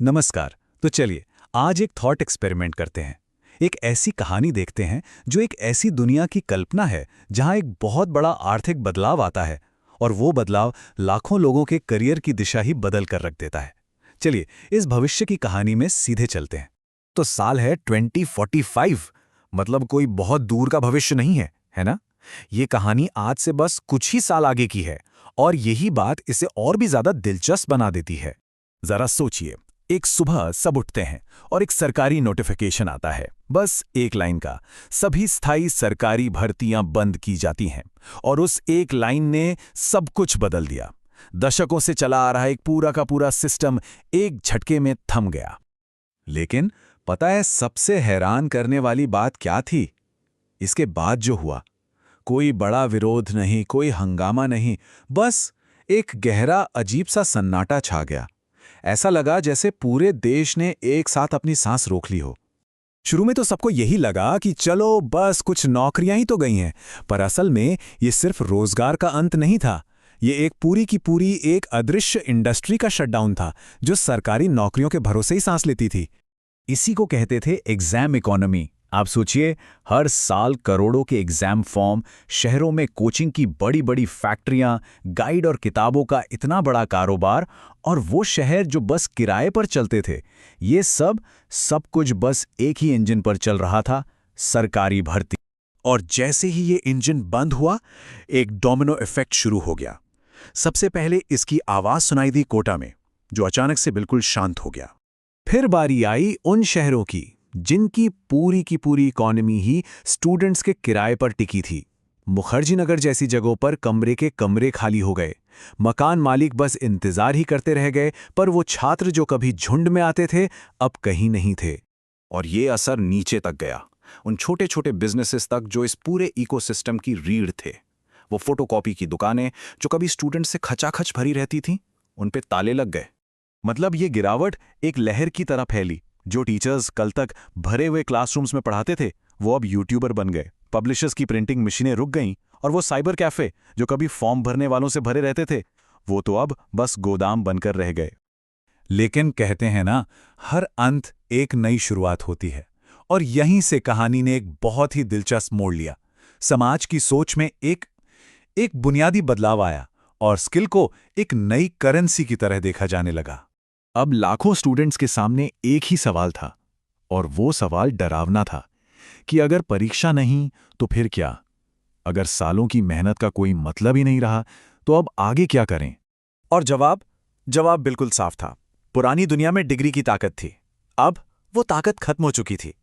नमस्कार। तो चलिए आज एक थॉट एक्सपेरिमेंट करते हैं। एक ऐसी कहानी देखते हैं जो एक ऐसी दुनिया की कल्पना है जहां एक बहुत बड़ा आर्थिक बदलाव आता है और वो बदलाव लाखों लोगों के करियर की दिशा ही बदल कर रख देता है। चलिए इस भविष्य की कहानी में सीधे चलते हैं। तो साल है 2045। मतलब कोई बहुत दूर का भविष्य नहीं है ना? ये कहानी आज से बस कुछ ही साल आगे की है और यही बात इसे और भी ज्यादा दिलचस्प बना देती है। जरा सोचिए, एक सुबह सब उठते हैं और एक सरकारी नोटिफिकेशन आता है, बस एक लाइन का, सभी स्थायी सरकारी भर्तियां बंद की जाती हैं। और उस एक लाइन ने सब कुछ बदल दिया। दशकों से चला आ रहा एक पूरा का पूरा सिस्टम एक झटके में थम गया। लेकिन पता है सबसे हैरान करने वाली बात क्या थी? इसके बाद जो हुआ, कोई बड़ा विरोध नहीं, कोई हंगामा नहीं, बस एक गहरा अजीब सा सन्नाटा छा गया। ऐसा लगा जैसे पूरे देश ने एक साथ अपनी सांस रोक ली हो। शुरू में तो सबको यही लगा कि चलो बस कुछ नौकरियां ही तो गई हैं, पर असल में ये सिर्फ रोजगार का अंत नहीं था। ये एक पूरी की पूरी एक अदृश्य इंडस्ट्री का शटडाउन था जो सरकारी नौकरियों के भरोसे ही सांस लेती थी। इसी को कहते थे एग्जाम इकोनॉमी। आप सोचिए, हर साल करोड़ों के एग्जाम फॉर्म, शहरों में कोचिंग की बड़ी बड़ी फैक्ट्रियां, गाइड और किताबों का इतना बड़ा कारोबार, और वो शहर जो बस किराए पर चलते थे। ये सब कुछ बस एक ही इंजन पर चल रहा था, सरकारी भर्ती। और जैसे ही ये इंजन बंद हुआ, एक डोमिनो इफेक्ट शुरू हो गया। सबसे पहले इसकी आवाज सुनाई दी कोटा में, जो अचानक से बिल्कुल शांत हो गया। फिर बारी आई उन शहरों की जिनकी पूरी की पूरी इकोनॉमी ही स्टूडेंट्स के किराए पर टिकी थी। मुखर्जी नगर जैसी जगहों पर कमरे के कमरे खाली हो गए। मकान मालिक बस इंतजार ही करते रह गए, पर वो छात्र जो कभी झुंड में आते थे अब कहीं नहीं थे। और ये असर नीचे तक गया, उन छोटे छोटे बिजनेसेस तक जो इस पूरे इकोसिस्टम की रीढ़ थे। वो फोटोकॉपी की दुकानें जो कभी स्टूडेंट से खचाखच भरी रहती थीं, उन पे ताले लग गए। मतलब ये गिरावट एक लहर की तरह फैली। जो टीचर्स कल तक भरे हुए क्लासरूम्स में पढ़ाते थे, वो अब यूट्यूबर बन गए। पब्लिशर्स की प्रिंटिंग मशीनें रुक गईं, और वो साइबर कैफे जो कभी फॉर्म भरने वालों से भरे रहते थे, वो तो अब बस गोदाम बनकर रह गए। लेकिन कहते हैं ना, हर अंत एक नई शुरुआत होती है। और यहीं से कहानी ने एक बहुत ही दिलचस्प मोड़ लिया। समाज की सोच में एक बुनियादी बदलाव आया और स्किल को एक नई करेंसी की तरह देखा जाने लगा। अब लाखों स्टूडेंट्स के सामने एक ही सवाल था, और वो सवाल डरावना था कि अगर परीक्षा नहीं तो फिर क्या? अगर सालों की मेहनत का कोई मतलब ही नहीं रहा, तो अब आगे क्या करें? और जवाब बिल्कुल साफ था। पुरानी दुनिया में डिग्री की ताकत थी, अब वो ताकत खत्म हो चुकी थी।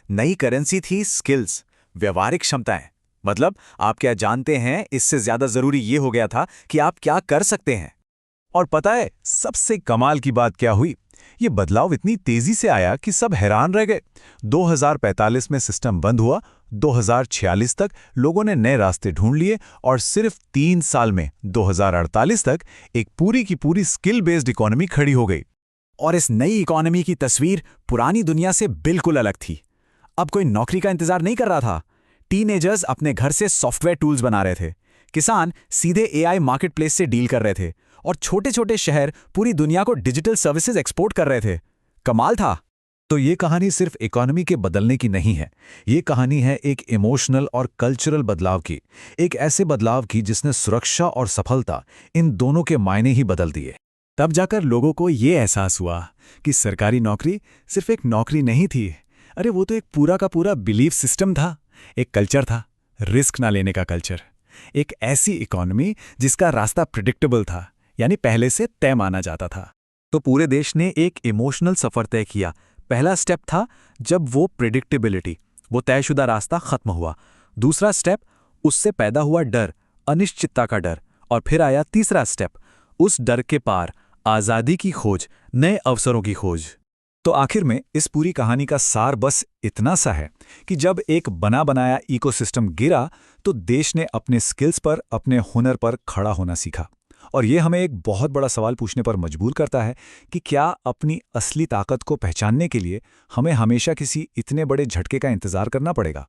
नई करेंसी थी स्किल्स, व्यवहारिक क्षमताएं। मतलब आप क्या जानते हैं, इससे ज्यादा जरूरी ये हो गया था कि आप क्या कर सकते हैं। और पता है सबसे कमाल की बात क्या हुई? ये बदलाव इतनी तेजी से आया कि सब हैरान रह गए। 2045 में सिस्टम बंद हुआ, 2046 तक लोगों ने नए रास्ते ढूंढ लिए, और सिर्फ 3 साल में 2048 तक एक पूरी की पूरी स्किल बेस्ड इकोनॉमी खड़ी हो गई। और इस नई इकोनॉमी की तस्वीर पुरानी दुनिया से बिल्कुल अलग थी। अब कोई नौकरी का इंतजार नहीं कर रहा था। टीनेजर्स अपने घर से सॉफ्टवेयर टूल्स बना रहे थे, किसान सीधे एआई मार्केटप्लेस से डील कर रहे थे, और छोटे छोटे शहर पूरी दुनिया को डिजिटल सर्विसेज एक्सपोर्ट कर रहे थे। कमाल था। तो ये कहानी सिर्फ इकोनॉमी के बदलने की नहीं है, ये कहानी है एक इमोशनल और कल्चरल बदलाव की। एक ऐसे बदलाव की जिसने सुरक्षा और सफलता, इन दोनों के मायने ही बदल दिए। तब जाकर लोगों को ये एहसास हुआ कि सरकारी नौकरी सिर्फ एक नौकरी नहीं थी। अरे वो तो एक पूरा का पूरा बिलीफ सिस्टम था, एक कल्चर था, रिस्क ना लेने का कल्चर। एक ऐसी इकोनॉमी जिसका रास्ता प्रिडिक्टेबल था, यानी पहले से तय माना जाता था। तो पूरे देश ने एक इमोशनल सफर तय किया। पहला स्टेप था जब वो प्रिडिक्टेबिलिटी, वो तयशुदा रास्ता खत्म हुआ। दूसरा स्टेप, उससे पैदा हुआ डर, अनिश्चितता का डर। और फिर आया तीसरा स्टेप, उस डर के पार आज़ादी की खोज, नए अवसरों की खोज। तो आखिर में इस पूरी कहानी का सार बस इतना सा है कि जब एक बना बनाया इकोसिस्टम गिरा, तो देश ने अपने स्किल्स पर, अपने हुनर पर खड़ा होना सीखा। और ये हमें एक बहुत बड़ा सवाल पूछने पर मजबूर करता है कि क्या अपनी असली ताकत को पहचानने के लिए हमें हमेशा किसी इतने बड़े झटके का इंतजार करना पड़ेगा?